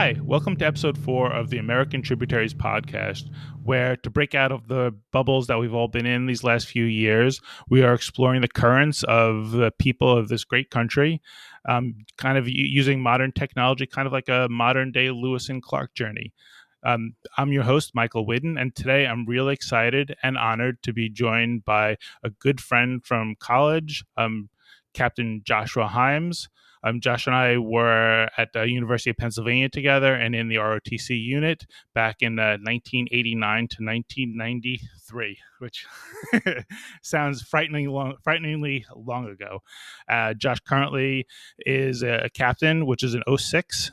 Hi, welcome to episode 4 of the American Tributaries podcast, where to break out of the bubbles that we've all been in these last few years, we are exploring the currents of the people of this great country, kind of using modern technology, kind of like a modern day Lewis and Clark journey. I'm your host, Michael Whidden, and today I'm really excited and honored to be joined by a good friend from college, Captain Joshua Himes. Josh and I were at the University of Pennsylvania together and in the ROTC unit back in 1989 to 1993, which sounds frighteningly long ago. Josh currently is a captain, which is an 06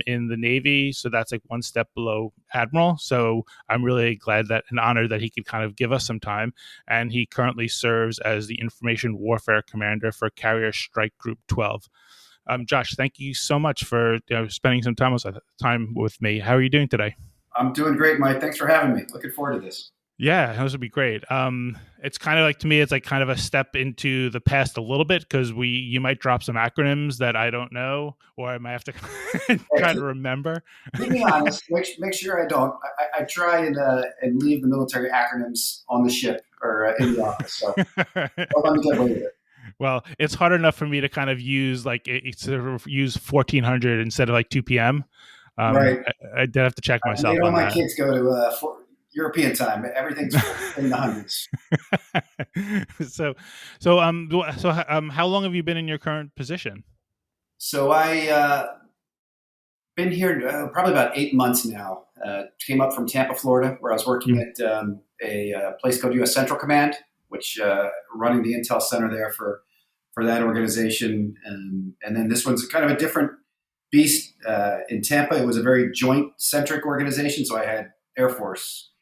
in the Navy, so that's like one step below admiral. So I'm really glad and honored that he could kind of give us some time. And he currently serves as the Information Warfare Commander for Carrier Strike Group 12. Josh, thank you so much for spending some time with me. How are you doing today? I'm doing great, Mike. Thanks for having me. Looking forward to this. Yeah, this would be great. It's kind of like, to me, it's like kind of a step into the past a little bit, because you might drop some acronyms that I don't know, or I might have to try to remember. Keep me honest. Make sure I don't. I try and leave the military acronyms on the ship or in the office. So let me get away with it. Well, it's hard enough for me to kind of use use 1400 instead of like 2 p.m. Right. I did have to check myself on my that. kids go to European time. Everything's in the hundreds. So how long have you been in your current position? So I been here probably about 8 months now. Came up from Tampa, Florida, where I was working at a place called U.S. Central Command, which running the intel center there for that organization. And then this one's kind of a different beast. In Tampa, it was a very joint-centric organization. So I had Air Force,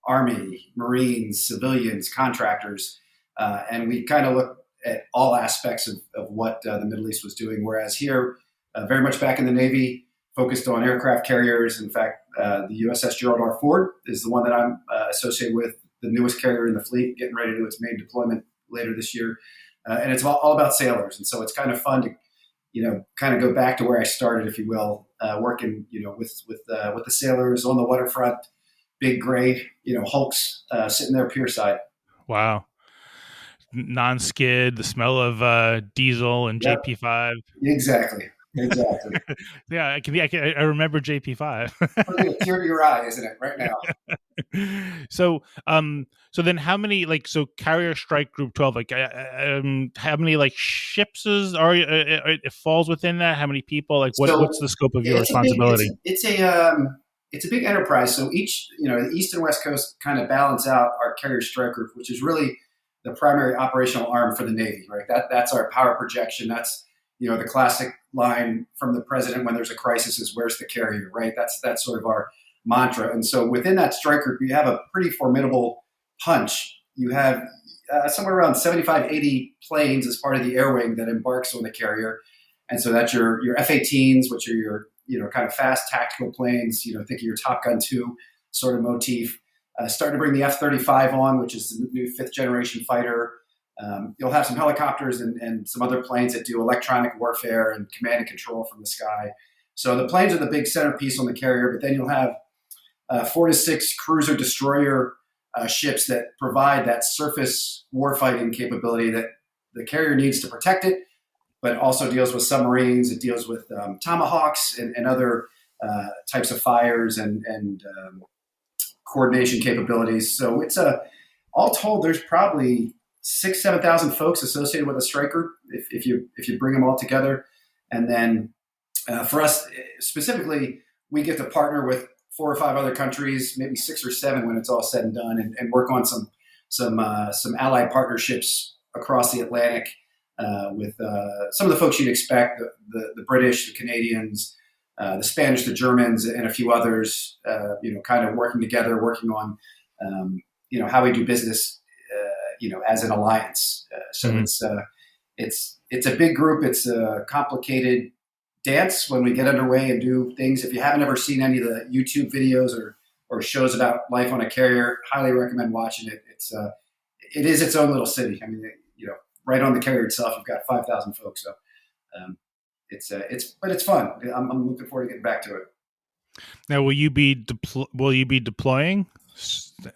Army, Marines, civilians, contractors, and we kind of looked at all aspects of what the Middle East was doing. Whereas here, very much back in the Navy, focused on aircraft carriers. In fact, the USS Gerald R. Ford is the one that I'm associated with, the newest carrier in the fleet, getting ready to do its main deployment later this year. And it's all about sailors. And so it's kind of fun to, kind of go back to where I started, if you will, working, with the sailors on the waterfront, big gray, hulks sitting there pierside. Wow. Non-skid, the smell of diesel and Yep. JP5. Exactly. Yeah, I remember JP5. It's a tear to your eye, isn't it, right now? So then how many, Carrier Strike Group 12, how many ships it falls within that? How many people? What's the scope of your responsibility? It's a big enterprise. So each, the East and West Coast kind of balance out our Carrier Strike Group, which is really the primary operational arm for the Navy, right? That's our power projection. That's, the classic line from the president when there's a crisis is, "Where's the carrier?" Right? That's sort of our mantra. And so within that strike group, you have a pretty formidable punch. You have somewhere around 75, 80 planes as part of the air wing that embarks on the carrier. And so that's your F-18s, which are your, kind of fast tactical planes, think of your Top Gun 2 sort of motif. Starting to bring the F-35 on, which is the new 5th generation fighter. You'll have some helicopters and some other planes that do electronic warfare and command and control from the sky. So the planes are the big centerpiece on the carrier, but then you'll have 4 to 6 cruiser destroyer ships that provide that surface warfighting capability that the carrier needs to protect it, but also deals with submarines. It deals with tomahawks and other types of fires and coordination capabilities. So it's all told, there's probably 7,000 folks associated with a strike group if you bring them all together. And then for us specifically, we get to partner with 4 or 5 other countries, maybe 6 or 7 when it's all said and done, and work on some allied partnerships across the Atlantic with some of the folks you'd expect, the British, the Canadians, the Spanish, the Germans, and a few others, kind of working together, working on, how we do business, as an alliance. So it's a big group. It's a complicated dance when we get underway and do things. If you haven't ever seen any of the YouTube videos or shows about life on a carrier, highly recommend watching it. It is its own little city. I mean, right on the carrier itself, you've got 5,000 folks. So but it's fun. I'm looking forward to getting back to it. Now, will you be deploying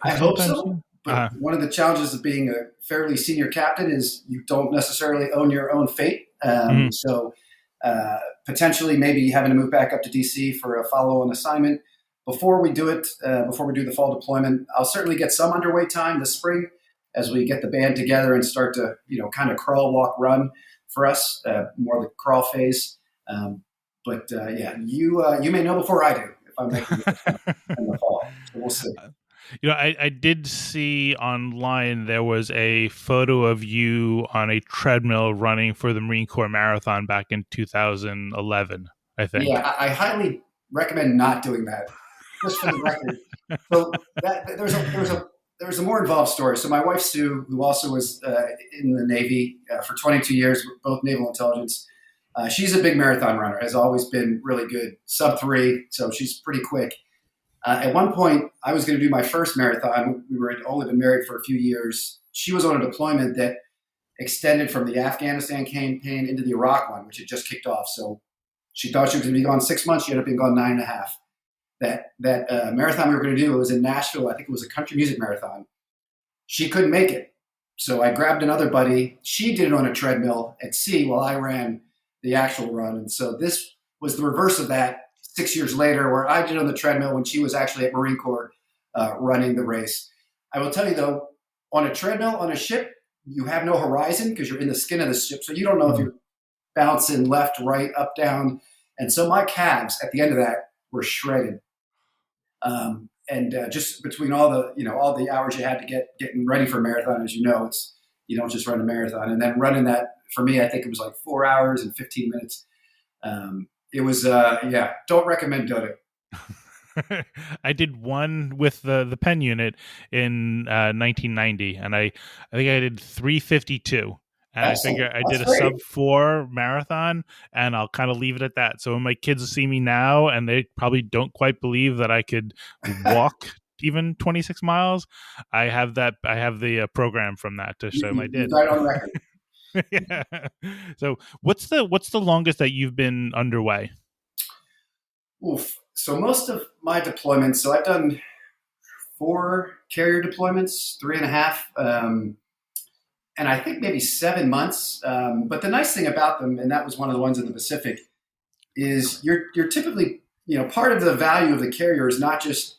I hope sometime so. soon? But one of the challenges of being a fairly senior captain is you don't necessarily own your own fate. Mhm. Potentially, maybe having to move back up to DC for a follow-on assignment. Before we do it, before we do the fall deployment, I'll certainly get some underway time this spring as we get the band together and start to, kind of crawl, walk, run for us, more the crawl phase. Yeah, you may know before I do if I'm making it in the fall. So we'll see. I did see online there was a photo of you on a treadmill running for the Marine Corps Marathon back in 2011, I Yeah, think. I highly recommend not doing that. Just for the record. So there's a more involved story. So my wife Sue, who also was in the Navy for 22 years, both naval intelligence, she's a big marathon runner. Has always been really good, sub 3, so she's pretty quick. At one point, I was going to do my first marathon. We were only been married for a few years. She was on a deployment that extended from the Afghanistan campaign into the Iraq one, which had just kicked off. So she thought she was going to be gone 6 months. She ended up being gone 9.5. That marathon we were going to do, it was in Nashville. I think it was a country music marathon. She couldn't make it. So I grabbed another buddy. She did it on a treadmill at sea while I ran the actual run. And so this was the reverse of that 6 years later, where I did it on the treadmill when she was actually at Marine Corps running the race. I will tell you though, on a treadmill on a ship, you have no horizon because you're in the skin of the ship. So you don't know if Mhm. you're bouncing left, right, up, down. And so my calves at the end of that were shredded. And just between all the hours you had to getting ready for a marathon, as you know, it's you don't just run a marathon. And then running that for me, I think it was like 4 hours and 15 minutes. It was yeah, don't recommend doing it. I did one with the Penn unit in 1990, and I think I did 3:52. And I Excellent, figure I did that's a great. sub 4 marathon, and I'll kind of leave it at that. So when my kids see me now, and they probably don't quite believe that I could walk even 26 miles, I have the program from that to show them I You did. got it on record. Yeah. So what's the longest that you've been underway? Oof. So most of my deployments, so I've done 4 carrier deployments, 3.5. And I think maybe 7 months. But the nice thing about them, and that was one of the ones in the Pacific, is you're typically part of the value of the carrier is not just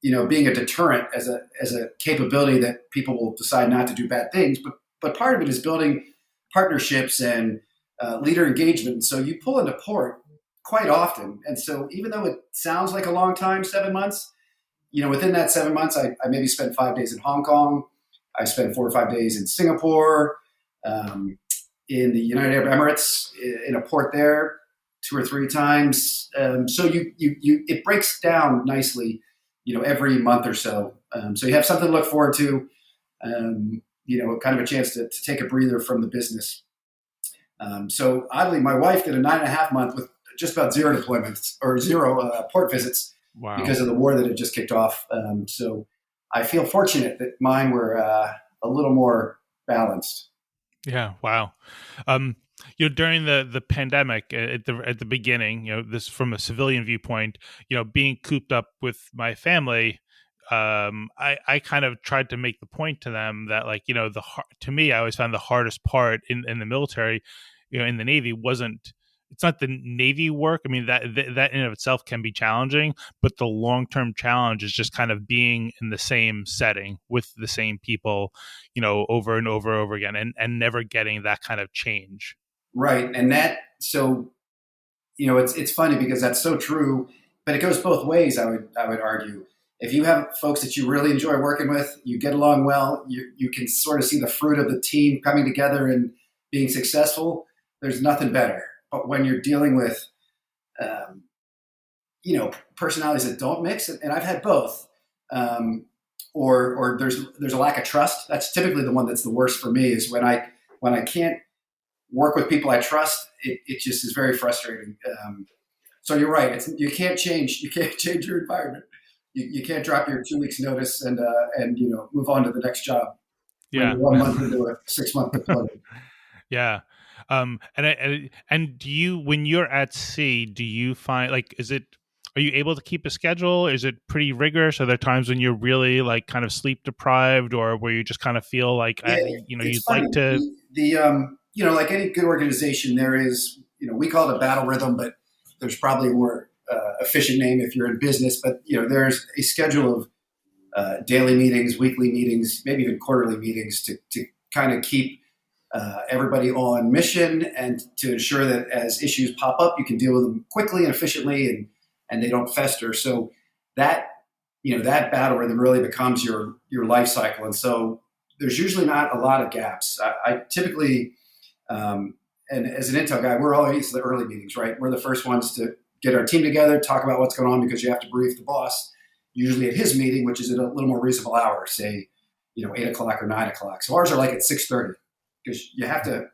being a deterrent as a capability that people will decide not to do bad things, but part of it is building partnerships and leader engagement. So you pull into port quite often, and so even though it sounds like a long time, 7 months, within that 7 months, I maybe spent 5 days in Hong Kong. I spent 4 or 5 days in Singapore, um, in the United Arab Emirates, in a port there 2 or 3 times. So it breaks down nicely, every month or so. So you have something to look forward to, kind of a chance to take a breather from the business. So oddly, my wife did a 9.5 month with just about zero deployments or zero port visits Wow. because of the war that had just kicked off. So I feel fortunate that mine were a little more balanced. Yeah, wow. Um, during the pandemic at the beginning, this from a civilian viewpoint, being cooped up with my family, I kind of tried to make the point to them that like, to me, I always found the hardest part in the military, in the Navy wasn't it's not the Navy work. I mean, that in of itself can be challenging, but the long term challenge is just kind of being in the same setting with the same people, over and over and over again, and never getting that kind of change. Right. And that, so, it's funny because that's so true, but it goes both ways. I would argue. If you have folks that you really enjoy working with, you get along well, you can sort of see the fruit of the team coming together and being successful. There's nothing better. But when you're dealing with, um, personalities that don't mix, and I've had both, um, or there's a lack of trust. That's typically the one that's the worst for me. Is when I can't work with people I trust. It just is very frustrating. So you're right. You can't change. You can't change your environment. You can't drop your 2 weeks notice and move on to the next job when Yeah. you're 1 month into a 6 month deployment. Yeah. And do you, when you're at sea, do you find like, is it are you able to keep a schedule? Is it pretty rigorous? Are there times when you're really like kind of sleep deprived, or where you just kind of feel like Yeah, it's you'd funny. like to? Like any good organization, there is, we call it a battle rhythm, but there's probably a more efficient name if you're in business. But there's a schedule of daily meetings, weekly meetings, maybe even quarterly meetings to kind of keep everybody on mission and to ensure that as issues pop up, you can deal with them quickly and efficiently, and they don't fester. So that that battle rhythm really becomes your life cycle, and so there's usually not a lot of gaps. I typically, and as an intel guy, we're always the early meetings, right? We're the first ones to get our team together, talk about what's going on, because you have to brief the boss, usually at his meeting, which is at a little more reasonable hour, say 8 o'clock or 9 o'clock. So ours are like at 6:30, because you have to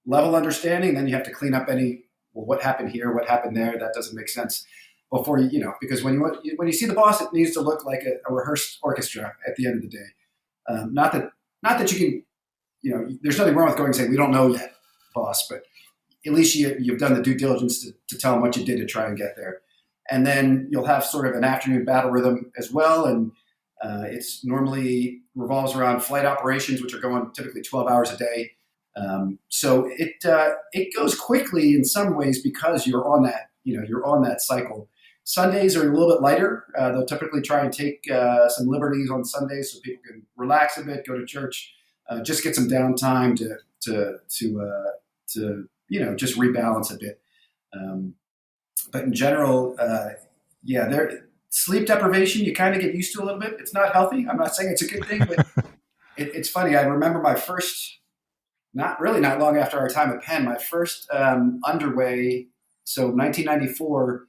level understanding, then you have to clean up any, well, what happened here, what happened there, that doesn't make sense before because when you see the boss, it needs to look like a rehearsed orchestra at the end of the day. Not that you can, there's nothing wrong with going and saying, we don't know yet, boss, but at least you've done the due diligence to tell them what you did to try and get there. And then you'll have sort of an afternoon battle rhythm as well. And it's normally revolves around flight operations, which are going typically 12 hours a day. So it goes quickly in some ways because you're on that cycle. Sundays are a little bit lighter. They'll typically try and take some liberties on Sundays so people can relax a bit, go to church, just get some downtime to just rebalance a bit. But in general, sleep deprivation you kind of get used to a little bit. It's not healthy. I'm not saying it's a good thing, but it's funny. I remember my first, not long after our time at Penn, my first underway. So 1994.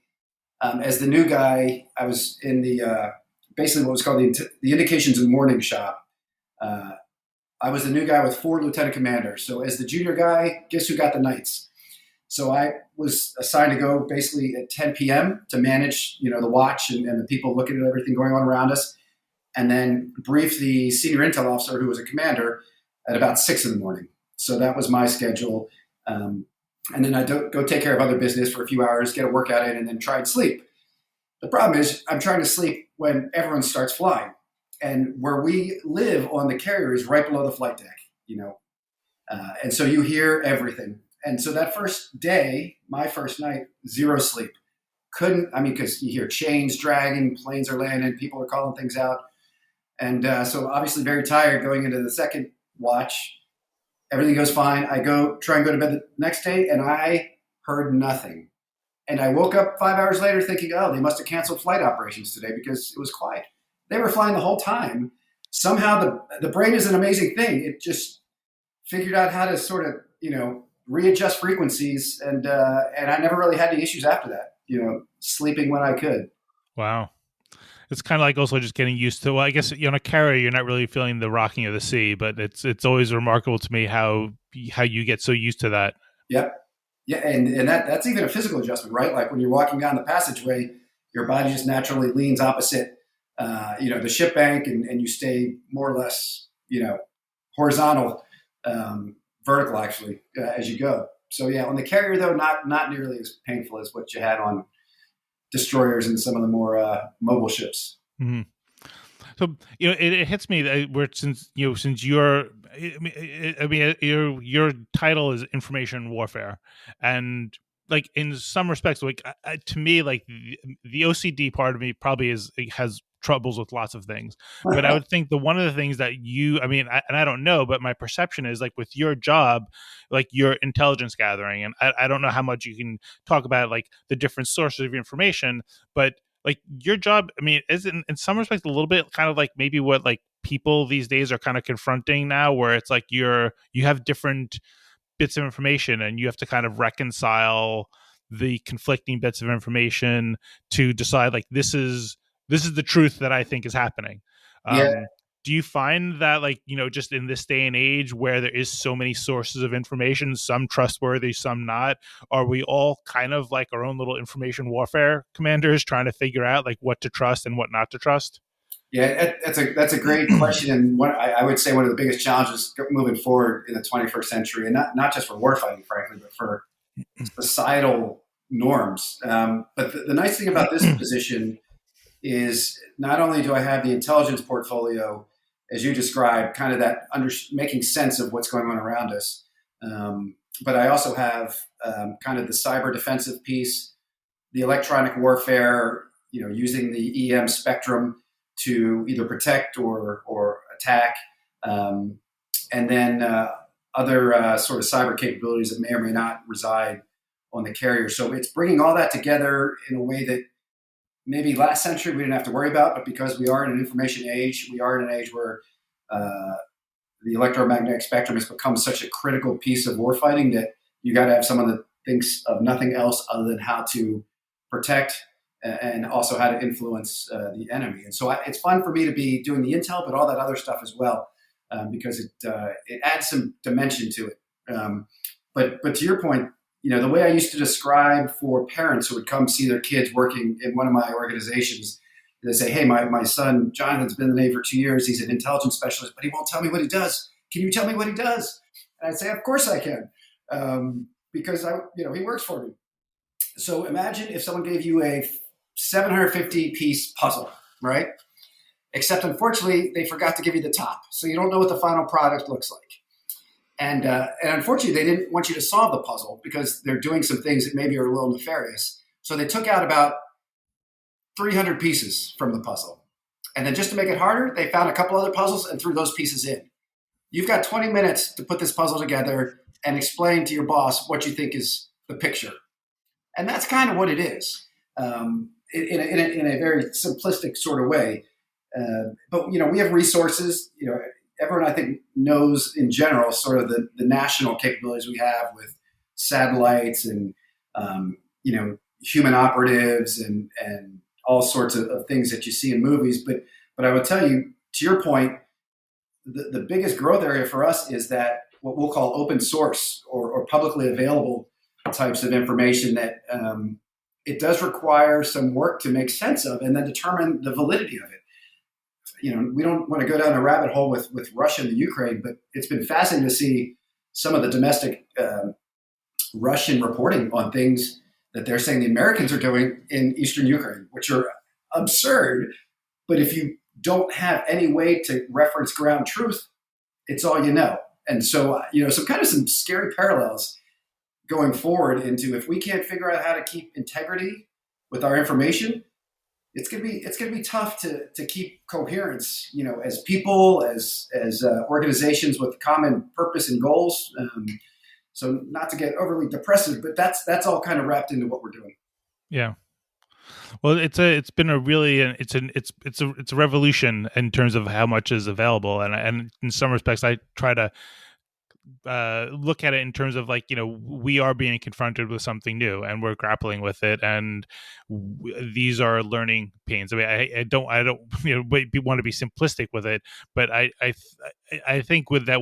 As the new guy, I was in the basically what was called the indications and warning shop. I was the new guy with 4 lieutenant commanders. So as the junior guy, guess who got the nights? So I was assigned to go basically at 10 p.m. to manage, the watch and the people looking at everything going on around us, and then brief the senior intel officer who was a commander at about 6 in the morning. So that was my schedule. And then I go take care of other business for a few hours, get a workout in, and then try and sleep. The problem is I'm trying to sleep when everyone starts flying. And where we live on the carrier is right below the flight deck, and so you hear everything. And so that first day, my first night, zero sleep. Because you hear chains dragging, planes are landing, people are calling things out. And so obviously very tired going into the second watch. Everything goes fine. I try and go to bed the next day, and I heard nothing. And I woke up 5 hours later thinking, oh, they must have canceled flight operations today because it was quiet. They were flying the whole time. Somehow the brain is an amazing thing. It just figured out how to sort of, readjust frequencies, and I never really had any issues after that, sleeping when I could. Wow. It's kind of like also just getting used to. Well, I guess on a carrier, you're not really feeling the rocking of the sea, but it's always remarkable to me how you get so used to that. Yep. Yeah, and that's even a physical adjustment, right? Like when you're walking down the passageway, your body just naturally leans opposite, the ship bank, and you stay more or less, horizontal, vertical actually as you go. So yeah, on the carrier though, not nearly as painful as what you had on destroyers and some of the more mobile ships. Mm-hmm. So it hits me that since your title is information warfare, and like in some respects, like to me, like the OCD part of me probably has troubles with lots of things, but I would think one of the things that I don't know, but my perception is like with your job, like your intelligence gathering, and I don't know how much you can talk about like the different sources of information, but like your job, is in some respects a little bit kind of like maybe what like people these days are kind of confronting now, where it's like you have different bits of information and you have to kind of reconcile the conflicting bits of information to decide like this is the truth that I think is happening. Yeah. Do you find that like, just in this day and age where there is so many sources of information, some trustworthy, some not, are we all kind of like our own little information warfare commanders trying to figure out like what to trust and what not to trust? Yeah, that's a great question, and I would say one of the biggest challenges moving forward in the 21st century, and not just for warfighting, frankly, but for societal norms. But the nice thing about this position is not only do I have the intelligence portfolio, as you described, kind of that making sense of what's going on around us, but I also have kind of the cyber defensive piece, the electronic warfare, using the EM spectrum to either protect or attack, and then other sort of cyber capabilities that may or may not reside on the carrier. So it's bringing all that together in a way that maybe last century we didn't have to worry about, but because we are in an information age, we are in an age where the electromagnetic spectrum has become such a critical piece of warfighting that you got to have someone that thinks of nothing else other than how to protect and also how to influence the enemy. And so it's fun for me to be doing the intel, but all that other stuff as well, because it adds some dimension to it. But to your point, the way I used to describe for parents who would come see their kids working in one of my organizations, they say, hey, my son, Jonathan's been in the Navy for 2 years. He's an intelligence specialist, but he won't tell me what he does. Can you tell me what he does? And I'd say, of course I can, because he works for me. So imagine if someone gave you a 750-piece puzzle, right? Except unfortunately, they forgot to give you the top. So you don't know what the final product looks like. And unfortunately, they didn't want you to solve the puzzle because they're doing some things that maybe are a little nefarious. So they took out about 300 pieces from the puzzle. And then just to make it harder, they found a couple other puzzles and threw those pieces in. You've got 20 minutes to put this puzzle together and explain to your boss what you think is the picture. And that's kind of what it is, in a very simplistic sort of way. But, we have resources. Everyone, I think, knows in general sort of the national capabilities we have with satellites and, human operatives and all sorts of things that you see in movies. But I would tell you, to your point, the biggest growth area for us is that what we'll call open source or publicly available types of information that it does require some work to make sense of and then determine the validity of it. We don't want to go down a rabbit hole with Russia and the Ukraine, but it's been fascinating to see some of the domestic Russian reporting on things that they're saying the Americans are doing in Eastern Ukraine, which are absurd. But if you don't have any way to reference ground truth, it's all you know. And so, some scary parallels going forward into if we can't figure out how to keep integrity with our information, it's gonna be tough to keep coherence, as people, as organizations with common purpose and goals. So not to get overly depressive, but that's all kind of wrapped into what we're doing. Yeah. Well, it's been a really it's a revolution in terms of how much is available, and in some respects, I try to look at it in terms of we are being confronted with something new and we're grappling with it, and these are learning pains. I mean, I don't want to be simplistic with it, but I think with that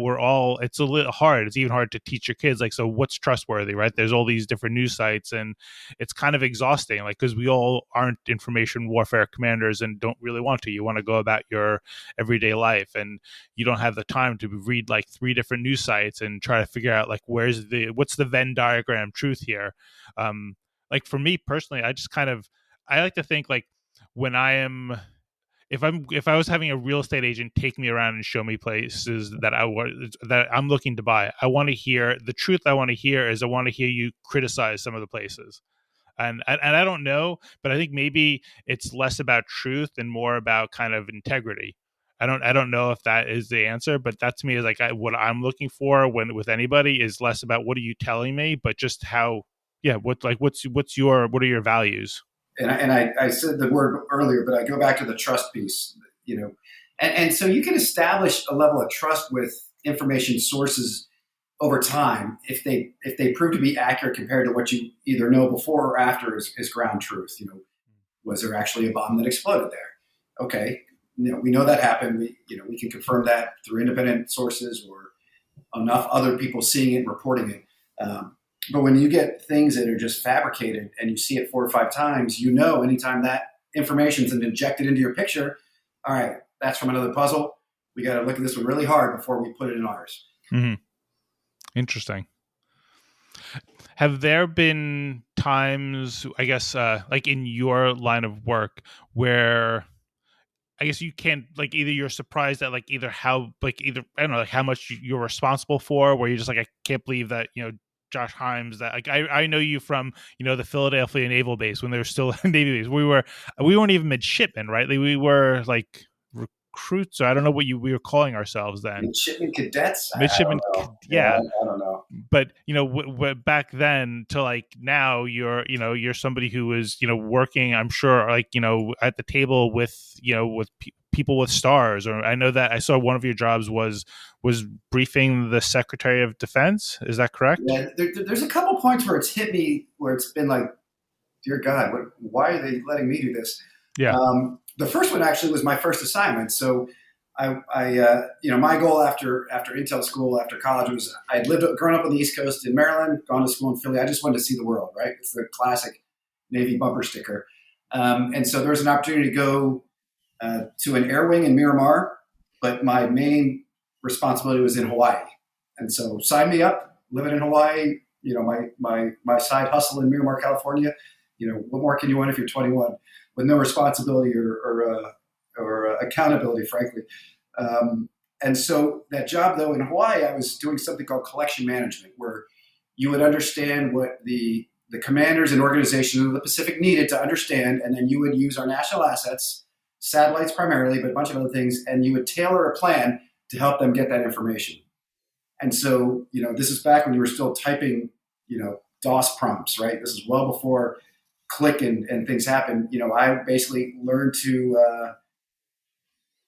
it's a little hard. It's even hard to teach your kids so what's trustworthy, right? There's all these different news sites and it's kind of exhausting, because we all aren't information warfare commanders and don't really want to. You want to go about your everyday life and you don't have the time to read 3 different news sites and try to figure out what's the Venn diagram truth here. For me personally, I like to think when if I was having a real estate agent take me around and show me places that I'm looking to buy, I want to hear the truth. I want to hear you criticize some of the places. And I don't know, but I think maybe it's less about truth and more about kind of integrity. I don't know if that is the answer, but that to me is what I'm looking for with anybody is less about what are you telling me, but just how, what are your values? And I said the word earlier, but I go back to the trust piece, and so you can establish a level of trust with information sources over time if they prove to be accurate compared to what you either know before or after is ground truth. Was there actually a bomb that exploded there? Okay, we know that happened. We can confirm that through independent sources or enough other people seeing it and reporting it. But when you get things that are just fabricated and you see it 4 or 5 times, anytime that information's injected into your picture, all right, that's from another puzzle. We got to look at this one really hard before we put it in ours. Mm-hmm. Interesting. Have there been times, I guess, like in your line of work, where I guess you can't, like, either you're surprised at like either how, like, either I don't know, like how much you're responsible for, where you're just like, I can't believe that, Josh Himes, that, like, I know you from, the Philadelphia Naval Base when they were still a Navy base. We weren't even midshipmen, right? Like, we were like recruits, or I don't know what we were calling ourselves then. Midshipmen cadets? I don't Midshipmen, know. Yeah, yeah. I don't know. But back then to like now, you're somebody who was, working, I'm sure, like, at the table with, with people with stars. Or I know that I saw one of your jobs was briefing the Secretary of Defense. Is that correct? Yeah, there's a couple points where it's hit me where it's been like, dear God, why are they letting me do this? Yeah. The first one actually was my first assignment. So my goal after Intel school, after college, was I'd grown up on the East Coast in Maryland, gone to school in Philly. I just wanted to see the world, right? It's the classic Navy bumper sticker. And so there was an opportunity to go to an air wing in Miramar, but my main responsibility was in Hawaii. And so sign me up, living in Hawaii, my side hustle in Miramar, California. What more can you want if you're 21 with no responsibility or accountability, frankly. And so that job, though, in Hawaii, I was doing something called collection management, where you would understand what the commanders and organizations of the Pacific needed to understand, and then you would use our national assets, satellites primarily, but a bunch of other things, and you would tailor a plan to help them get that information. And so, this is back when you were still typing, DOS prompts, right? This is well before click and things happen. I basically learned to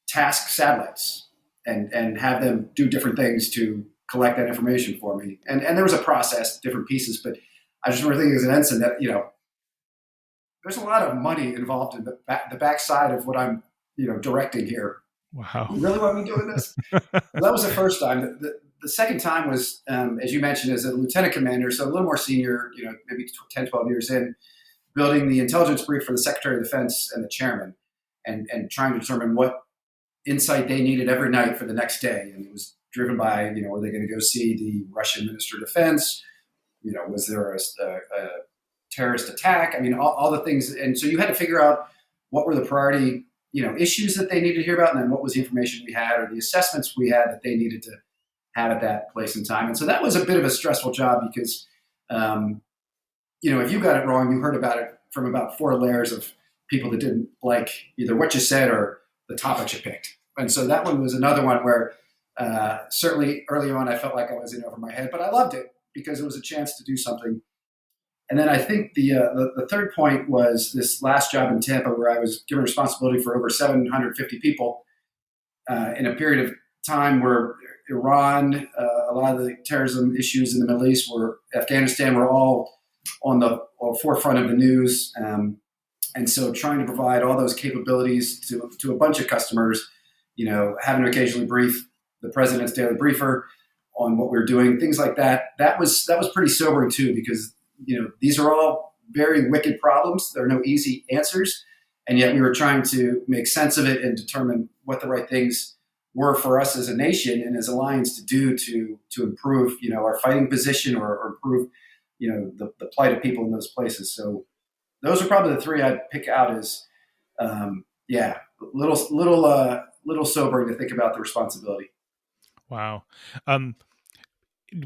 task satellites and have them do different things to collect that information for me. And there was a process, different pieces, but I just remember thinking as an ensign that, there's a lot of money involved in the backside of what I'm, directing here. Wow. You really want me doing this? Well, that was the first time. The second time was, as you mentioned, as a lieutenant commander, so a little more senior, maybe 10, 12 years in, building the intelligence brief for the Secretary of Defense and the chairman, and trying to determine what insight they needed every night for the next day. And it was driven by, were they going to go see the Russian Minister of Defense? Was there a terrorist attack? I mean, all the things. And so you had to figure out what were the priority, issues that they needed to hear about, and then what was the information we had or the assessments we had that they needed to have at that place and time. And so that was a bit of a stressful job because, if you got it wrong, you heard about it from about 4 layers of people that didn't like either what you said or the topics you picked. And so that one was another one where certainly early on I felt like I was in over my head, but I loved it because it was a chance to do something. And then I think the third point was this last job in Tampa where I was given responsibility for over 750 people in a period of time where Iran, a lot of the terrorism issues in the Middle East, Afghanistan were all on the forefront of the news. And so trying to provide all those capabilities to a bunch of customers, having to occasionally brief the president's daily briefer on what we're doing, things like that. That was pretty sobering too, because, these are all very wicked problems. There are no easy answers. And yet we were trying to make sense of it and determine what the right things were for us as a nation and as alliance to do to improve, our fighting position or improve, the plight of people in those places. So those are probably the three I'd pick out as, little sobering to think about the responsibility. Wow.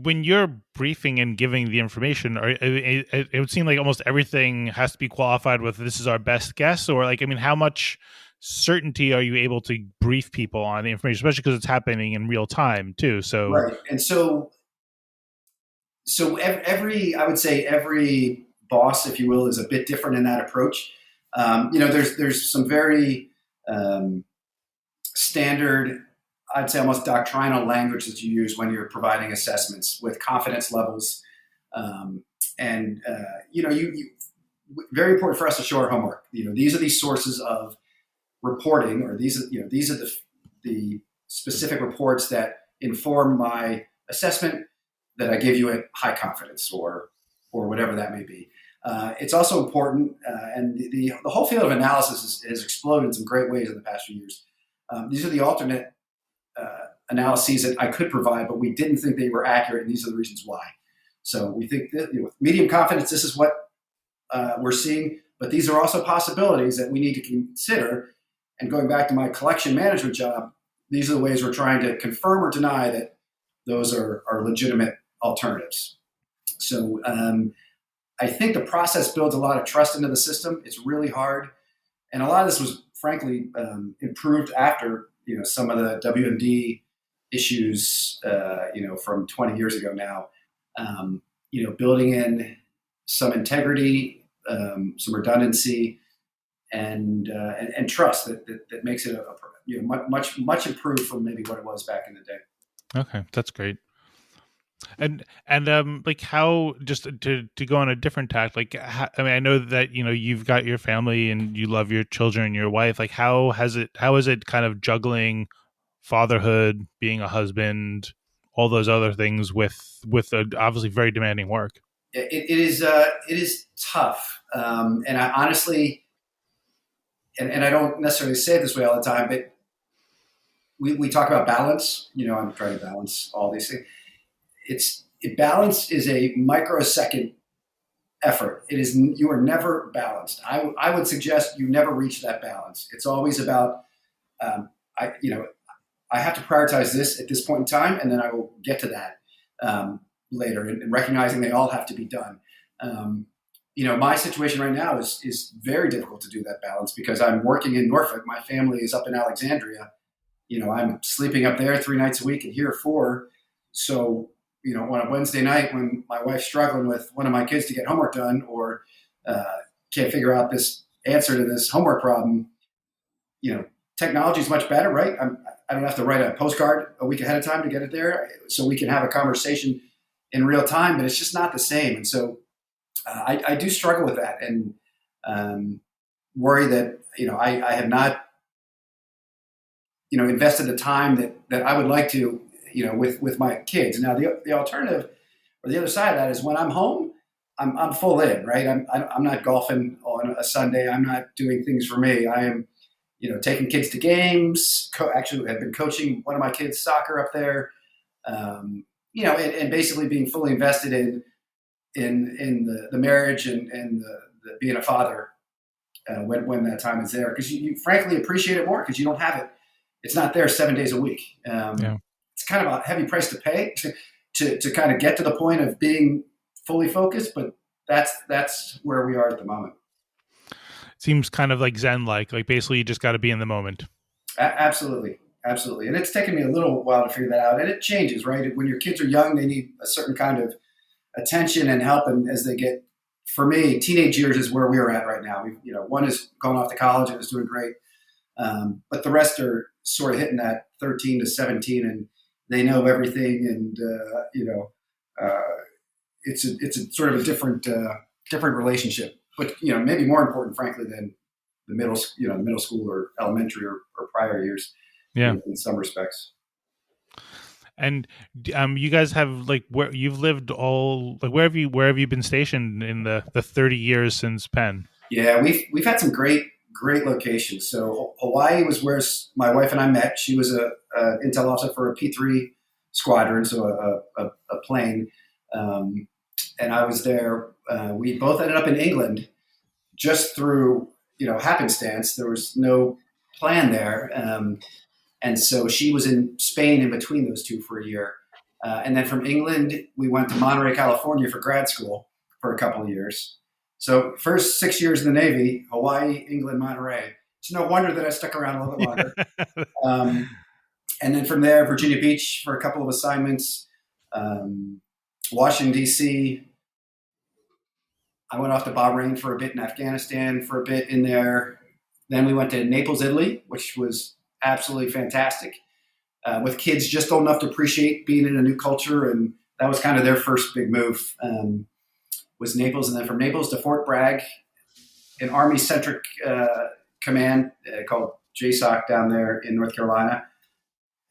When you're briefing and giving the information, it would seem like almost everything has to be qualified with "this is our best guess," or like, I mean, how much certainty are you able to brief people on the information, especially because it's happening in real time too? So right, and so I would say every boss, if you will, is a bit different in that approach. There's some very standard, I'd say almost doctrinal language that you use when you're providing assessments with confidence levels. Very important for us to show our homework. These are the sources of reporting, or these are the specific reports that inform my assessment that I give you at high confidence or whatever that may be. It's also important, and the whole field of analysis has exploded in some great ways in the past few years. These are the alternate analyses that I could provide, but we didn't think they were accurate, and these are the reasons why. So we think that with medium confidence, this is what we're seeing, but these are also possibilities that we need to consider. And going back to my collection management job, these are the ways we're trying to confirm or deny that those are legitimate alternatives. So I think the process builds a lot of trust into the system. It's really hard. And a lot of this was, frankly, improved after some of the WMD issues, from 20 years ago now. Building in some integrity, some redundancy, and trust that makes it much improved from maybe what it was back in the day. Okay, that's great. And like how, just to go on a different tack, like how, I mean, I know that you've got your family and you love your children and your wife. Like how is it kind of juggling fatherhood, being a husband, all those other things with obviously very demanding work? It is tough, and I honestly, and I don't necessarily say it this way all the time, but we talk about balance. I'm trying to balance all these things. Balance is a microsecond effort. You are never balanced. I would suggest you never reach that balance. It's always about I have to prioritize this at this point in time, and then I will get to that later, and recognizing they all have to be done. My situation right now is very difficult to do that balance because I'm working in Norfolk. My family is up in Alexandria. I'm sleeping up there 3 nights a week and here 4. So, on a Wednesday night when my wife's struggling with one of my kids to get homework done or can't figure out this answer to this homework problem, technology is much better, right? I don't have to write a postcard a week ahead of time to get it there, so we can have a conversation in real time, but it's just not the same. And so I do struggle with that and worry that, I have not, invested the time that I would like to, with my kids. Now, the alternative or the other side of that is when I'm home, I'm full in, right? I'm not golfing on a Sunday. I'm not doing things for me. I am, taking kids to games. Actually, I've been coaching one of my kids' soccer up there. And basically being fully invested in the marriage and the being a father when that time is there, because you frankly appreciate it more because you don't have it. It's not there 7 days a week. Yeah. It's kind of a heavy price to pay to kind of get to the point of being fully focused, but that's where we are at the moment. Seems kind of like Zen-like basically you just got to be in the moment. Absolutely. And it's taken me a little while to figure that out. And it changes, right? When your kids are young, they need a certain kind of attention and help. And as they get, for me, teenage years is where we're at right now. One is going off to college and is doing great. But the rest are sort of hitting that 13 to 17 and they know everything. And, it's a sort of a different relationship, but, maybe more important, frankly, than the middle school or elementary or prior years. Yeah. In some respects. And you guys have where you've lived where have you been stationed in the 30 years since Penn? Yeah, we've had some great locations. So Hawaii was where my wife and I met. She was a intel officer for a P3 squadron, so a plane, and I was there. We both ended up in England just through happenstance. There was no plan there. And so she was in Spain in between those two for a year. And then from England, we went to Monterey, California for grad school for a couple of years. So first 6 years in the Navy, Hawaii, England, Monterey. It's no wonder that I stuck around a little bit longer. And then from there, Virginia Beach for a couple of assignments, Washington, D.C. I went off to Bahrain for a bit, in Afghanistan for a bit in there. Then we went to Naples, Italy, which was absolutely fantastic, with kids just old enough to appreciate being in a new culture. And that was kind of their first big move, was Naples. And then from Naples to Fort Bragg, an Army-centric command called JSOC down there in North Carolina.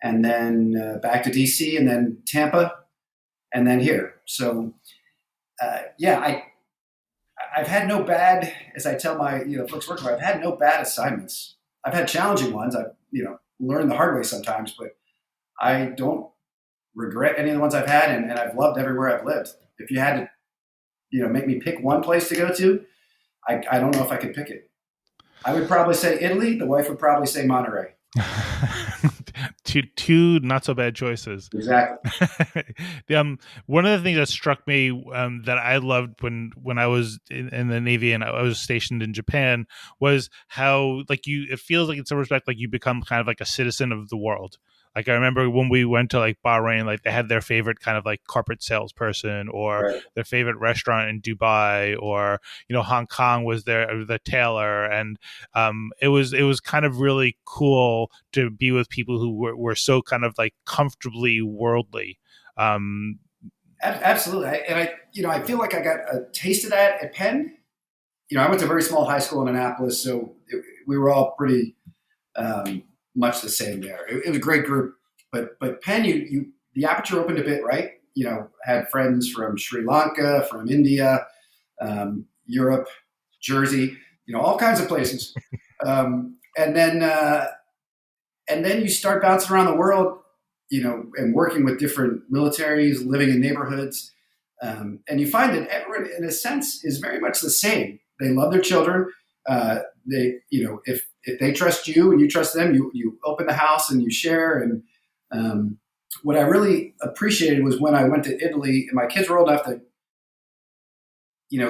And then back to D.C. and then Tampa and then here. So, I've had no bad, as I tell my folks working with, I've had no bad assignments. I've had challenging ones. I've learned the hard way sometimes, but I don't regret any of the ones I've had, and I've loved everywhere I've lived. if you had to, make me pick one place to go to, I don't know if I could pick it. I would probably say Italy. The wife would probably say Monterey. two not so bad choices. Exactly. One of the things that struck me that I loved when I was in the Navy and I was stationed in Japan was how it feels like in some respect like you become kind of like a citizen of the world. Like I remember when we went to like Bahrain, like they had their favorite kind of like carpet salesperson or Right. their favorite restaurant in Dubai, or Hong Kong was the tailor, and it was kind of really cool to be with people who were so kind of like comfortably worldly. Absolutely, I feel like I got a taste of that at Penn. I went to a very small high school in Annapolis, so we were all pretty much the same there. It was a great group, but Penn, the aperture opened a bit, right? Had friends from Sri Lanka, from India, Europe, Jersey, all kinds of places, and then you start bouncing around the world, and working with different militaries, living in neighborhoods, and you find that everyone, in a sense, is very much the same. They love their children. If they trust you and you trust them, you open the house and you share. And what I really appreciated was when I went to Italy, and my kids were old enough to,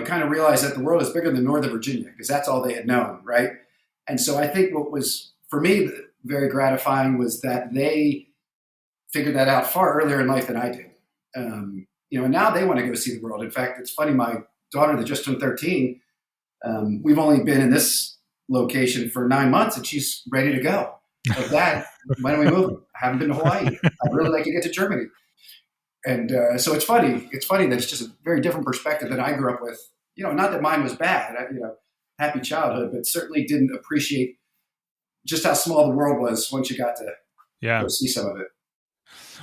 kind of realize that the world is bigger than Northern Virginia, because that's all they had known, right? And so I think what was, for me, very gratifying was that they figured that out far earlier in life than I did. And now they want to go see the world. In fact, it's funny, my daughter that just turned 13, we've only been in this location for 9 months, and she's ready to go. Like, Dad, when are we moving? I haven't been to Hawaii. I'd really like to get to Germany. And so it's funny. It's funny that it's just a very different perspective than I grew up with. Not that mine was bad. Happy childhood, but certainly didn't appreciate just how small the world was once you got to go see some of it.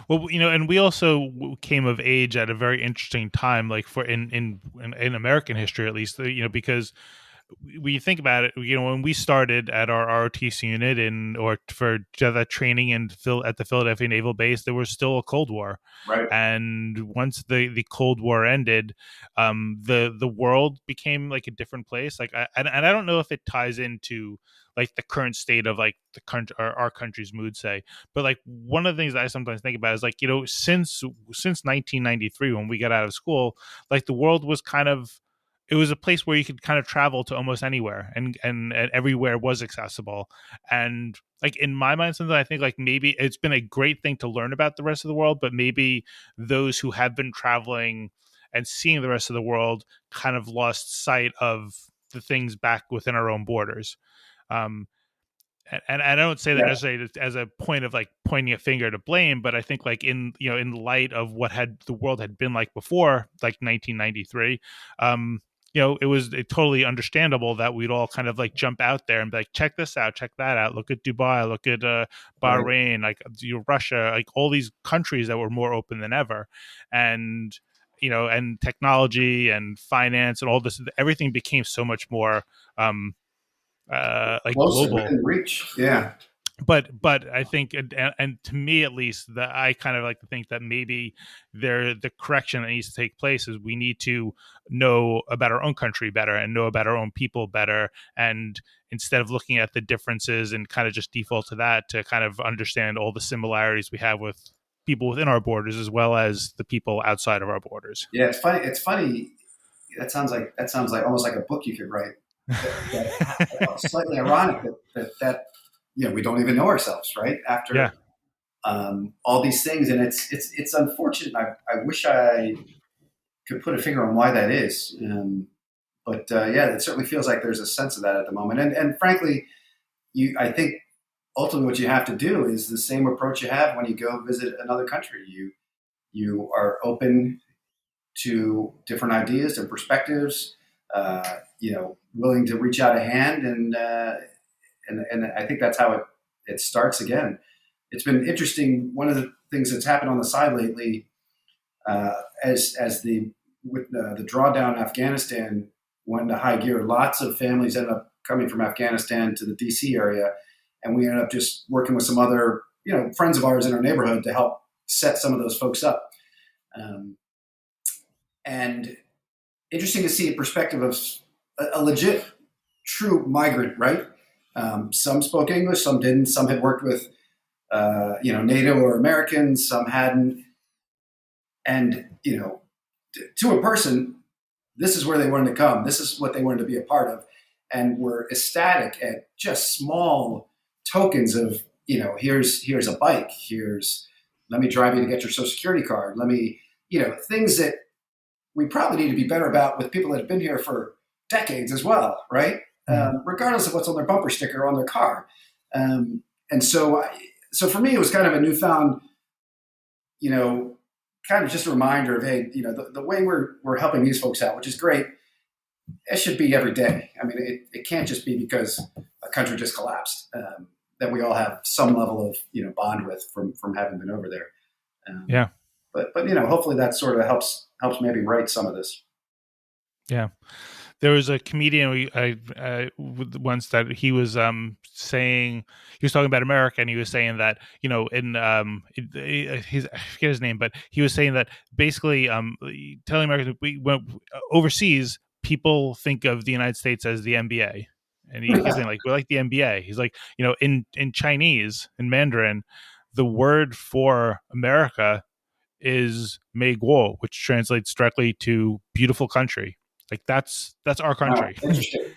Well, and we also came of age at a very interesting time, like for in American history, at least, because when you think about it, when we started at our ROTC unit for that training at the Philadelphia Naval Base, there was still a Cold War. Right. And once the Cold War ended, the world became like a different place. Like, and I don't know if it ties into like the current state of like the country or our country's mood, say, but like one of the things that I sometimes think about is like, since 1993, when we got out of school, like the world was it was a place where you could kind of travel to almost anywhere, and everywhere was accessible. And like in my mind, sometimes I think like maybe it's been a great thing to learn about the rest of the world, but maybe those who have been traveling and seeing the rest of the world kind of lost sight of the things back within our own borders. And I don't say that necessarily as a point of like pointing a finger to blame, but I think like in light of what the world had been like before, like 1993, it was totally understandable that we'd all kind of like jump out there and be like, check this out, check that out, look at Dubai, look at Bahrain, like Russia, like all these countries that were more open than ever. And and technology and finance and all this, everything became so much more like closer, global reach. Yeah. But I think, and to me at least, that I kind of like to think that maybe the correction that needs to take place is we need to know about our own country better and know about our own people better, and instead of looking at the differences and kind of just default to that, to kind of understand all the similarities we have with people within our borders as well as the people outside of our borders. Yeah, it's funny. It's funny. That sounds like almost like a book you could write. Slightly ironic that we don't even know ourselves, right? After all these things, and it's unfortunate. I wish I could put a finger on why that is, but it certainly feels like there's a sense of that at the moment. And frankly, I think ultimately what you have to do is the same approach you have when you go visit another country. You are open to different ideas and perspectives. Willing to reach out a hand, and I think that's how it starts again. It's been interesting. One of the things that's happened on the side lately, as the drawdown in Afghanistan went into high gear, lots of families ended up coming from Afghanistan to the DC area, and we ended up just working with some other friends of ours in our neighborhood to help set some of those folks up. and interesting to see a perspective of a legit, true migrant, right? Some spoke English, some didn't. Some had worked with, NATO or Americans, some hadn't. And, to a person, this is where they wanted to come. This is what they wanted to be a part of. And were ecstatic at just small tokens of, here's a bike. Let me drive you to get your social security card. Let me, things that we probably need to be better about with people that have been here for decades as well, right? Regardless of what's on their bumper sticker on their car. And so for me, it was kind of a newfound, kind of just a reminder of, hey, the way we're helping these folks out, which is great. It should be every day. I mean, it can't just be because a country just collapsed that we all have some level of bond with from having been over there. Yeah. But hopefully that sort of helps maybe right some of this. Yeah. There was a comedian once that he was saying, he was talking about America, and he was saying that in I forget his name, but he was saying that basically telling Americans we went overseas, people think of the United States as the NBA, and he kept saying like we're like the NBA. He's like in Chinese, in Mandarin, the word for America is Mei Guo, which translates directly to beautiful country. Like that's our country. Interesting.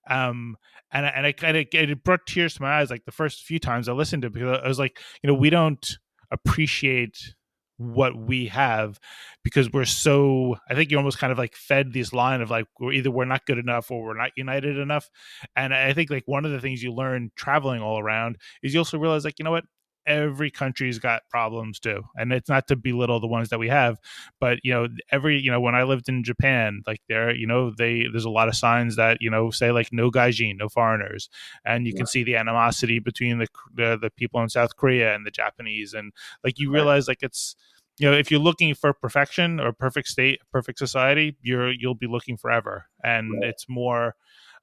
And I kind of, it brought tears to my eyes like the first few times I listened to it, because I was like, we don't appreciate what we have because we're so, I think you almost kind of like fed this line of like we're not good enough or we're not united enough. And I think like one of the things you learn traveling all around is you also realize like, what, every country's got problems too, and it's not to belittle the ones that we have, but when I lived in Japan, like there, there's a lot of signs that say like no gaijin, no foreigners, and you can see the animosity between the people in South Korea and the Japanese, and like you realize like it's if you're looking for perfection or perfect state, perfect society, you'll be looking forever, and it's more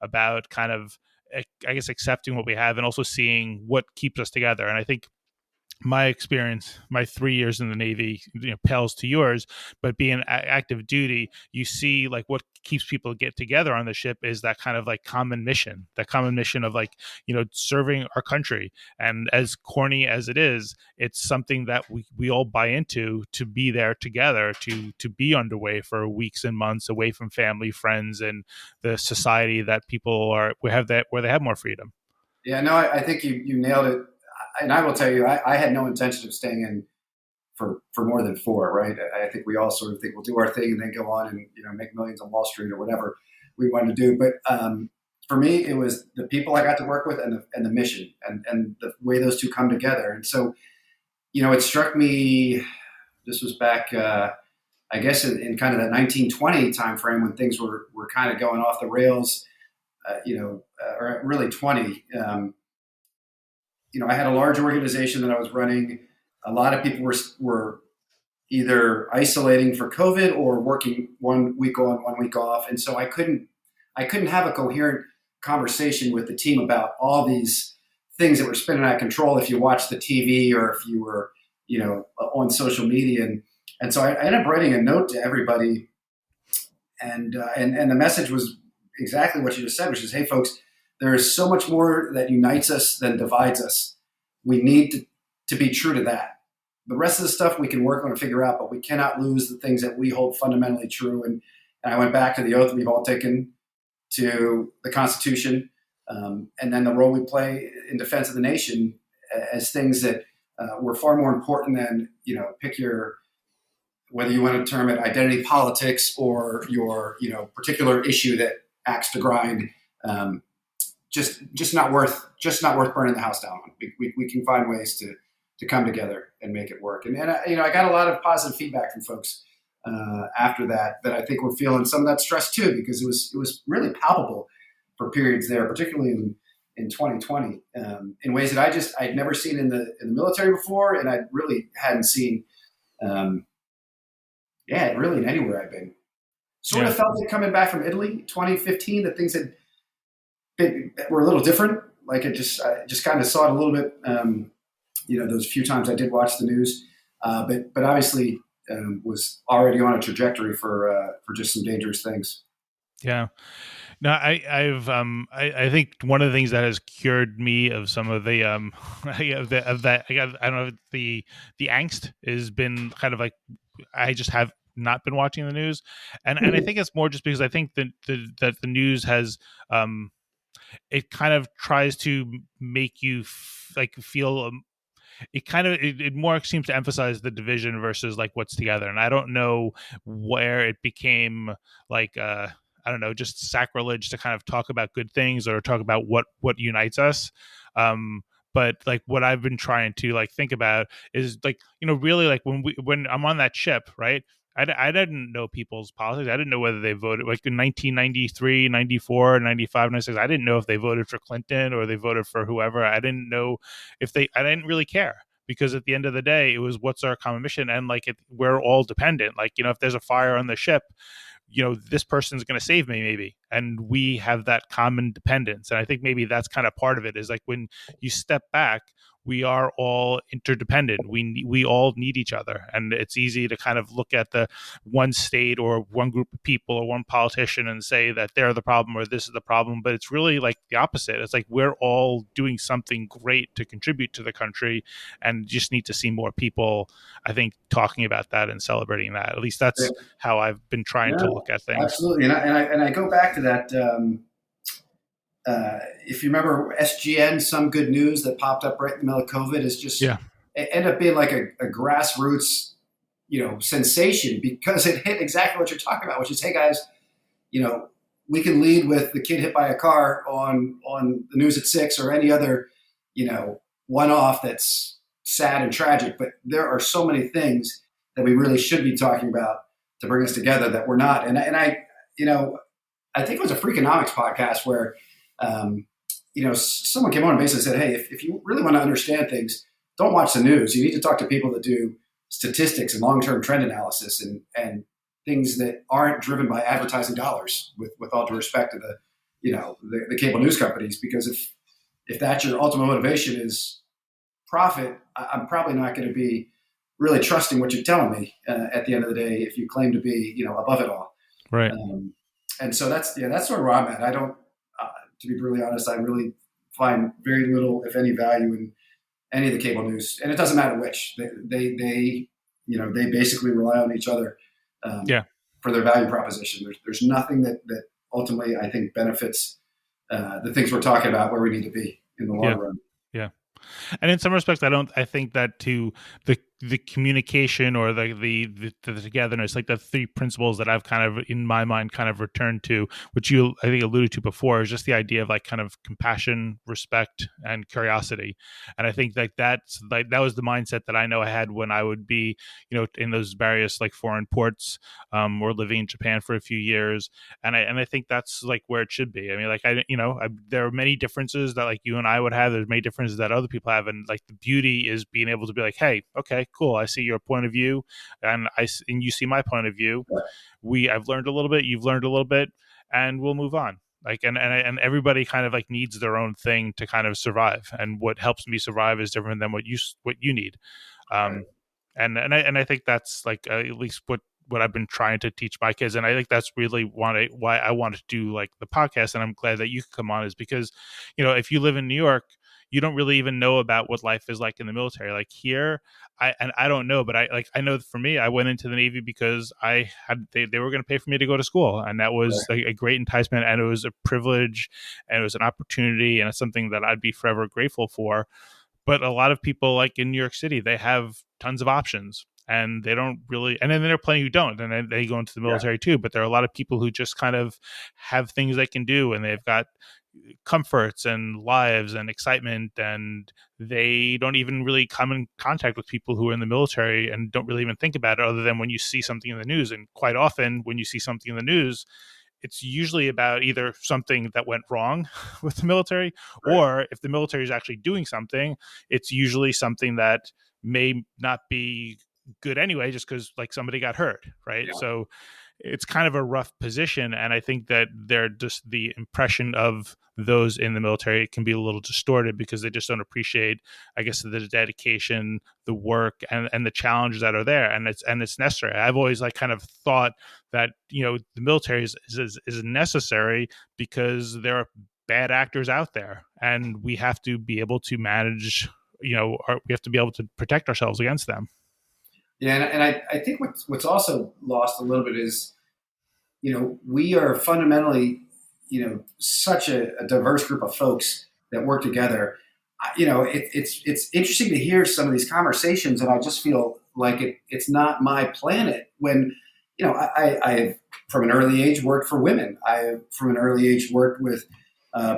about kind of, I guess, accepting what we have and also seeing what keeps us together. And I think my experience, my 3 years in the Navy, pales to yours, but being active duty, you see like what keeps people get together on the ship is that kind of like common mission of like, serving our country. And as corny as it is, it's something that we all buy into, to be there together, to be underway for weeks and months away from family, friends, and the society that people where they have more freedom. Yeah, no, I think you nailed it. And I will tell you, I had no intention of staying in for more than 4, right? I think we all sort of think we'll do our thing and then go on and make millions on Wall Street or whatever we want to do. But for me, it was the people I got to work with and the mission and the way those two come together. And so, it struck me. This was back, I guess, in kind of that 1920 timeframe when things were kind of going off the rails. Or really 20. I had a large organization that I was running. A lot of people were either isolating for COVID or working 1 week on, 1 week off, and so I couldn't have a coherent conversation with the team about all these things that were spinning out of control. If you watched the TV or if you were, on social media, and so I ended up writing a note to everybody, and the message was exactly what you just said, which is, hey, folks. There is so much more that unites us than divides us. We need to be true to that. The rest of the stuff we can work on and figure out, but we cannot lose the things that we hold fundamentally true. And I went back to the oath we've all taken to the Constitution, and then the role we play in defense of the nation as things that were far more important than, pick your, whether you want to term it identity politics or your, particular issue that axe to grind. Just not worth burning the house down on. We can find ways to come together and make it work. And I got a lot of positive feedback from folks after that I think were feeling some of that stress too, because it was really palpable for periods there, particularly in 2020, in ways that I'd never seen in the military before, and I really hadn't seen, really in anywhere I've been. Sort of felt it coming back from Italy, 2015, that things were a little different. Like I just kind of saw it a little bit, those few times I did watch the news. But obviously was already on a trajectory for just some dangerous things. Yeah. No, I think one of the things that has cured me of some of the of that I don't know, the angst has been kind of like, I just have not been watching the news, and I think it's more just because I think that the news has, it kind of tries to make you like feel, it kind of, it more seems to emphasize the division versus like what's together, and I don't know where it became like, I don't know, just sacrilege to kind of talk about good things or talk about what unites us. um but like what I've been trying to like think about is like, really, like when I'm on that ship, right? I didn't know people's politics. I didn't know whether they voted like in 1993, 94, 95, 96. I didn't know if they voted for Clinton or they voted for whoever. I didn't know if they, I didn't really care, because at the end of the day, it was what's our common mission. And like, we're all dependent. Like, if there's a fire on the ship, this person's going to save me maybe, and we have that common dependence. And I think maybe that's kind of part of it, is like when you step back, we are all interdependent. We all need each other, and it's easy to kind of look at the one state or one group of people or one politician and say that they're the problem or this is the problem. But it's really like the opposite. It's like we're all doing something great to contribute to the country, and just need to see more people, I think, talking about that and celebrating that. At least that's how I've been trying Yeah, to look at things. absolutely. And I go back to that. If you remember SGN, some good news that popped up right in the middle of COVID is just, Yeah. it ended up being like a grassroots, sensation, because it hit exactly what you're talking about, which is, hey guys, we can lead with the kid hit by a car on the news at 6, or any other, one off that's sad and tragic. But there are so many things that we really should be talking about to bring us together that we're not. And I think it was a Freakonomics podcast where, someone came on and basically said, hey, if you really want to understand things, don't watch the news. You need to talk to people that do statistics and long-term trend analysis, and things that aren't driven by advertising dollars, with all due respect to the cable news companies. Because if that's your ultimate motivation is profit, I'm probably not going to be really trusting what you're telling me at the end of the day, if you claim to be, above it all. Right. And so that's sort of where I'm at. I don't, to be brutally honest, I really find very little, if any, value in any of the cable news, and it doesn't matter which. They basically rely on each other, Yeah. for their value proposition. There's nothing that ultimately I think benefits the things we're talking about where we need to be in the long run. Yeah. And in some respects, I think that to the communication or the togetherness, like the three principles that I've kind of in my mind kind of returned to, which you I think alluded to before, is just the idea of like kind of compassion, respect, and curiosity. And I think like that's like that was the mindset that I know I had when I would be, in those various like foreign ports, or living in Japan for a few years. And I think that's like where it should be. I mean, like there are many differences that like you and I would have. There's many differences that other people have, and like the beauty is being able to be like, hey, okay, cool, I see your point of view, and you see my point of view. I've learned a little bit, you've learned a little bit, and we'll move on. Like, and everybody kind of like needs their own thing to kind of survive, and what helps me survive is different than what you need. And I think that's like at least what I've been trying to teach my kids. And I think that's really why I wanted to do like the podcast. And I'm glad that you could come on, is because, if you live in New York, you don't really even know about what life is like in the military. Like here, I don't know, but I know for me, I went into the Navy because they were going to pay for me to go to school. And that was a great enticement, and it was a privilege, and it was an opportunity, and it's something that I'd be forever grateful for. But a lot of people like in New York City, they have tons of options, and they don't really, and then there are plenty who don't, and then they go into the military too. But there are a lot of people who just kind of have things they can do, and they've got comforts and lives and excitement, and they don't even really come in contact with people who are in the military and don't really even think about it, other than when you see something in the news. And quite often when you see something in the news, it's usually about either something that went wrong with the military, or if the military is actually doing something, it's usually something that may not be good anyway, just because like somebody got hurt, right? So it's kind of a rough position. And I think that they're just the impression of those in the military can be a little distorted because they just don't appreciate, I guess, the dedication, the work, and the challenges that are there. And it's necessary. I've always like kind of thought that, the military is necessary because there are bad actors out there, and we have to be able to manage, we have to be able to protect ourselves against them. Yeah, and I think what's also lost a little bit is, we are fundamentally, such a diverse group of folks that work together. It's interesting to hear some of these conversations, and I just feel like it's not my planet. When, I from an early age worked for women. I from an early age worked with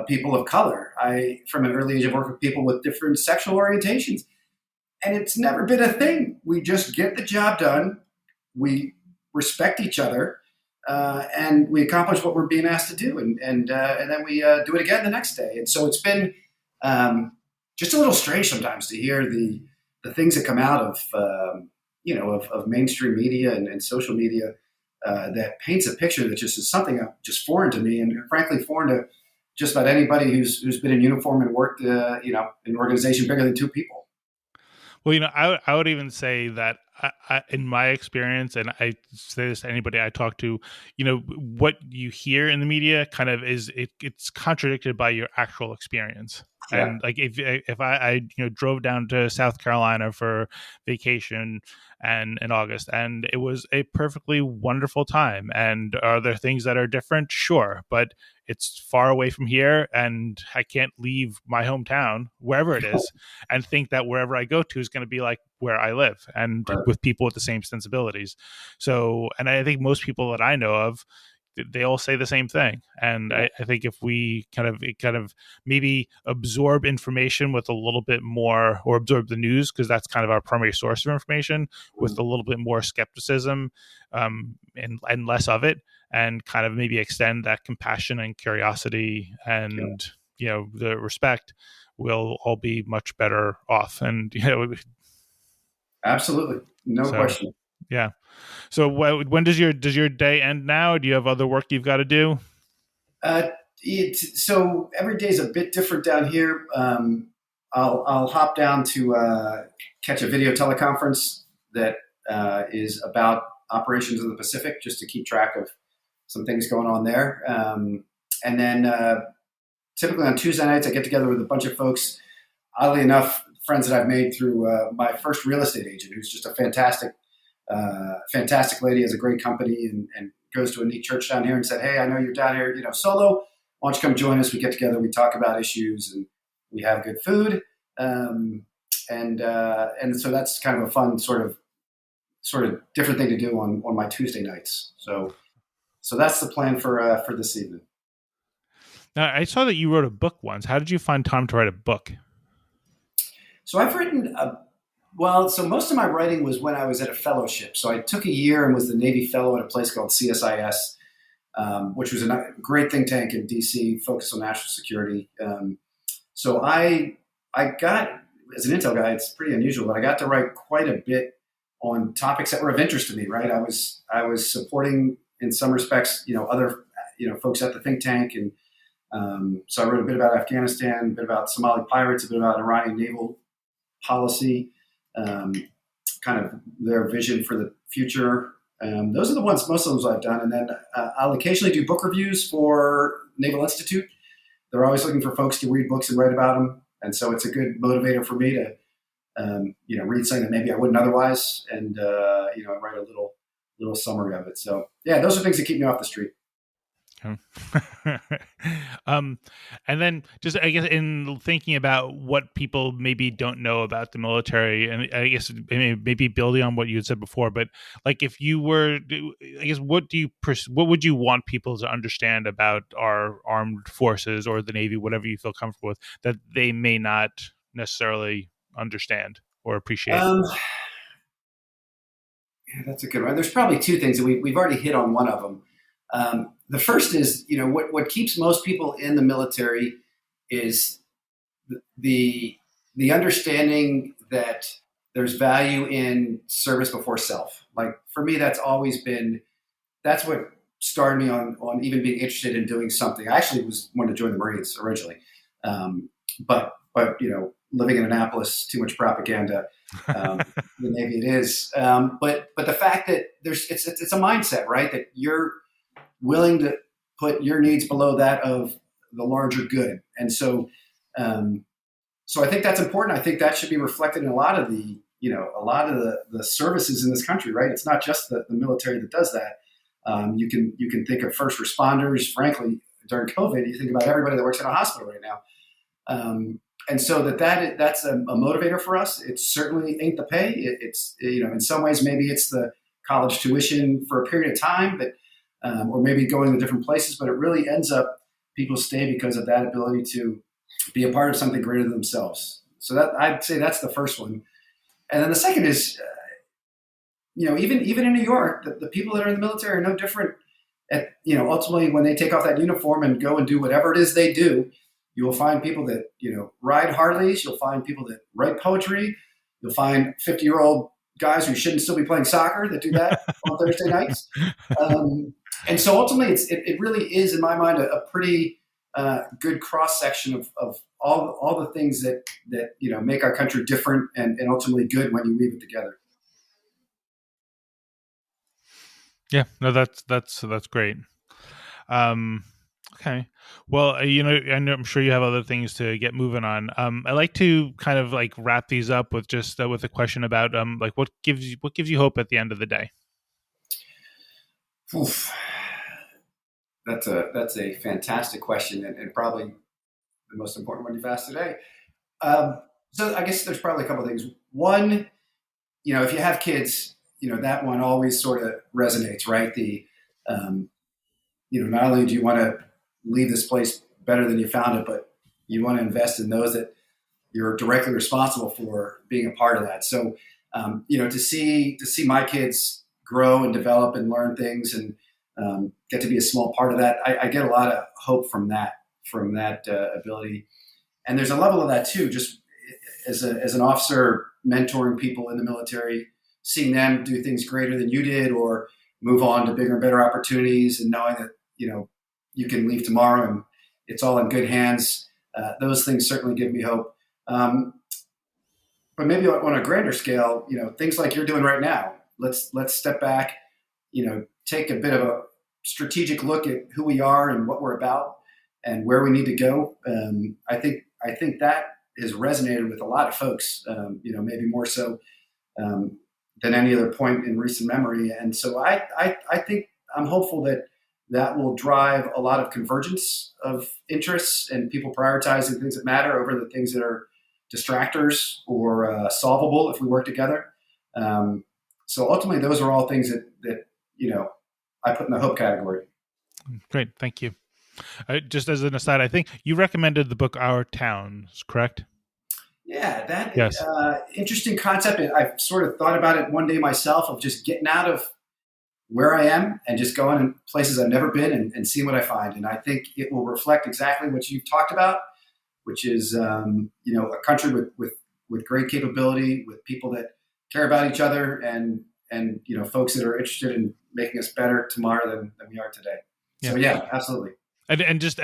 people of color. I from an early age have worked with people with different sexual orientations, and it's never been a thing. We just get the job done. We respect each other, and we accomplish what we're being asked to do, and then we do it again the next day. And so it's been just a little strange sometimes to hear the things that come out of of mainstream media and social media that paints a picture that just is something just foreign to me, and frankly foreign to just about anybody who's been in uniform and worked in an organization bigger than two people. Well, I would even say that in my experience, and I say this to anybody I talk to, what you hear in the media kind of it's contradicted by your actual experience. Yeah. And like if I drove down to South Carolina for vacation and in August, and it was a perfectly wonderful time. And are there things that are different? Sure, but it's far away from here, and I can't leave my hometown, wherever it is, and think that wherever I go to is going to be like where I live and Right. with people with the same sensibilities. So, and I think most people that I know of, they all say the same thing. And I think if we kind of maybe absorb information with a little bit more, or absorb the news, because that's kind of our primary source of information, with a little bit more skepticism, and less of it, and kind of maybe extend that compassion and curiosity and the respect, we'll all be much better off. And Absolutely, no so question. yeah. So when does your day end now? Do you have other work you've got to do? Uh, so every day is a bit different down here. I'll hop down to catch a video teleconference that is about operations in the Pacific, just to keep track of some things going on there. And then typically on Tuesday nights, I get together with a bunch of folks. Oddly enough, friends that I've made through my first real estate agent, who's just a fantastic lady, has a great company, and goes to a neat church down here, and said, "Hey, I know you're down here, solo. Why don't you come join us? We get together, we talk about issues, and we have good food." And so that's kind of a fun sort of different thing to do on my Tuesday nights. So that's the plan for this evening. Now, I saw that you wrote a book once. How did you find time to write a book? So I've written so most of my writing was when I was at a fellowship. So I took a year and was the Navy fellow at a place called CSIS, which was a great think tank in DC, focused on national security. So I got, as an intel guy, it's pretty unusual, but I got to write quite a bit on topics that were of interest to me. Right, I was supporting in some respects, other folks at the think tank, and so I wrote a bit about Afghanistan, a bit about Somali pirates, a bit about Iranian naval policy, kind of their vision for the future. Those are the ones, most of those I've done. And then I'll occasionally do book reviews for Naval Institute. They're always looking for folks to read books and write about them. And so it's a good motivator for me to, read something that maybe I wouldn't otherwise, and, write a little summary of it. So yeah, those are things that keep me off the street. And then just, I guess, in thinking about what people maybe don't know about the military, and I guess maybe building on what you had said before, but like if you were, I guess, what would you want people to understand about our armed forces or the Navy, whatever you feel comfortable with, that they may not necessarily understand or appreciate? Yeah, that's a good one. There's probably two things, and we've already hit on one of them. The first is, what keeps most people in the military is the understanding that there's value in service before self. Like for me, that's always been that's what started me on even being interested in doing something. I actually was wanted to join the Marines originally, but living in Annapolis, too much propaganda. Then maybe it is. But the fact that it's a mindset, right? That you're willing to put your needs below that of the larger good, and so I think that's important. I think that should be reflected in a lot of the services in this country, right? It's not just the military that does that. You can think of first responders. Frankly, during COVID, you think about everybody that works in a hospital right now. And so that's a motivator for us. It certainly ain't the pay. It's in some ways maybe it's the college tuition for a period of time, but or maybe going to different places. But it really ends up people stay because of that ability to be a part of something greater than themselves. So that I'd say that's the first one, and then the second is even in New York, the people that are in the military are no different. Ultimately, when they take off that uniform and go and do whatever it is they do, you will find people that ride Harleys. You'll find people that write poetry. You'll find 50-year-old guys who shouldn't still be playing soccer that do that on Thursday nights. And so ultimately, it really is, in my mind, a pretty good cross section of all the things that make our country different and ultimately good when you weave it together. Yeah, no, that's great. Okay. Well, I know, I'm sure you have other things to get moving on. I like to kind of like wrap these up with just with a question about like what gives you hope at the end of the day. Oof. That's a fantastic question and probably the most important one you've asked today. So I guess there's probably a couple of things. One, if you have kids, that one always sort of resonates, right? Not only do you want to leave this place better than you found it, but you want to invest in those that you're directly responsible for being a part of that. So, to see my kids grow and develop and learn things and get to be a small part of that, I get a lot of hope from that ability. And there's a level of that too, just as an officer mentoring people in the military, seeing them do things greater than you did or move on to bigger and better opportunities and knowing that, you can leave tomorrow and it's all in good hands. Those things certainly give me hope. But maybe on a grander scale, things like you're doing right now, let's step back, take a bit of a strategic look at who we are and what we're about and where we need to go. I think that has resonated with a lot of folks, maybe more so than any other point in recent memory. And so I think I'm hopeful that will drive a lot of convergence of interests and people prioritizing things that matter over the things that are distractors or solvable if we work together. So ultimately, those are all things that I put in the hope category. Great, thank you. Just as an aside, I think you recommended the book Our Towns, correct? Yeah, that Yes. interesting concept. I've sort of thought about it one day myself of just getting out of where I am and just going in places I've never been and seeing what I find. And I think it will reflect exactly what you've talked about, which is a country with great capability, with people that care about each other, and folks that are interested in making us better tomorrow than we are today. Yeah. So yeah, absolutely. And just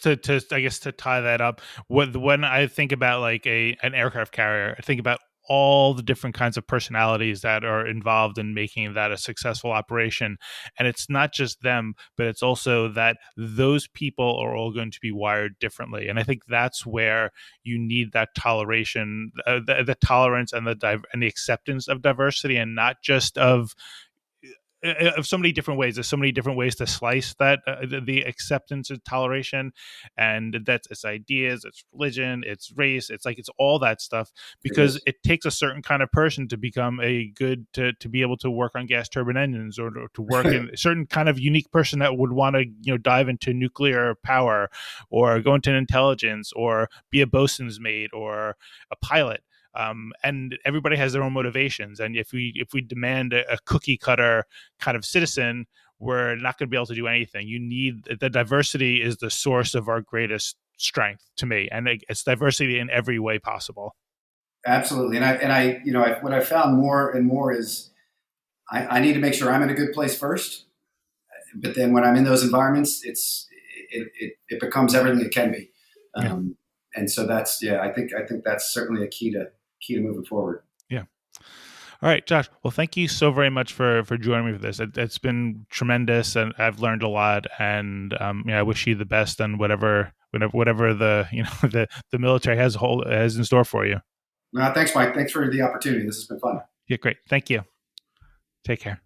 to I guess to tie that up, when I think about like an aircraft carrier, I think about all the different kinds of personalities that are involved in making that a successful operation. And it's not just them, but it's also that those people are all going to be wired differently. And I think that's where you need that toleration, the tolerance and the acceptance of diversity, and not just of so many different ways. There's so many different ways to slice that the acceptance and toleration, and that's it's ideas, it's religion, it's race, it's all that stuff, because it takes a certain kind of person to become to be able to work on gas turbine engines or to work in a certain kind of unique person that would want to dive into nuclear power or go into intelligence or be a bosun's mate or a pilot. And everybody has their own motivations. And if we demand a cookie cutter kind of citizen, we're not going to be able to do anything. You need the diversity is the source of our greatest strength to me, and it's diversity in every way possible. Absolutely, and I what I found more and more is I need to make sure I'm in a good place first, but then when I'm in those environments, it becomes everything it can be. Yeah. And so that's, yeah, I think that's certainly a key to moving forward. Yeah. All right, Josh. Well, thank you so very much for joining me for this. It's been tremendous, and I've learned a lot. And I wish you the best on whatever the the military has in store for you. Thanks, Mike. Thanks for the opportunity. This has been fun. Yeah, great. Thank you. Take care.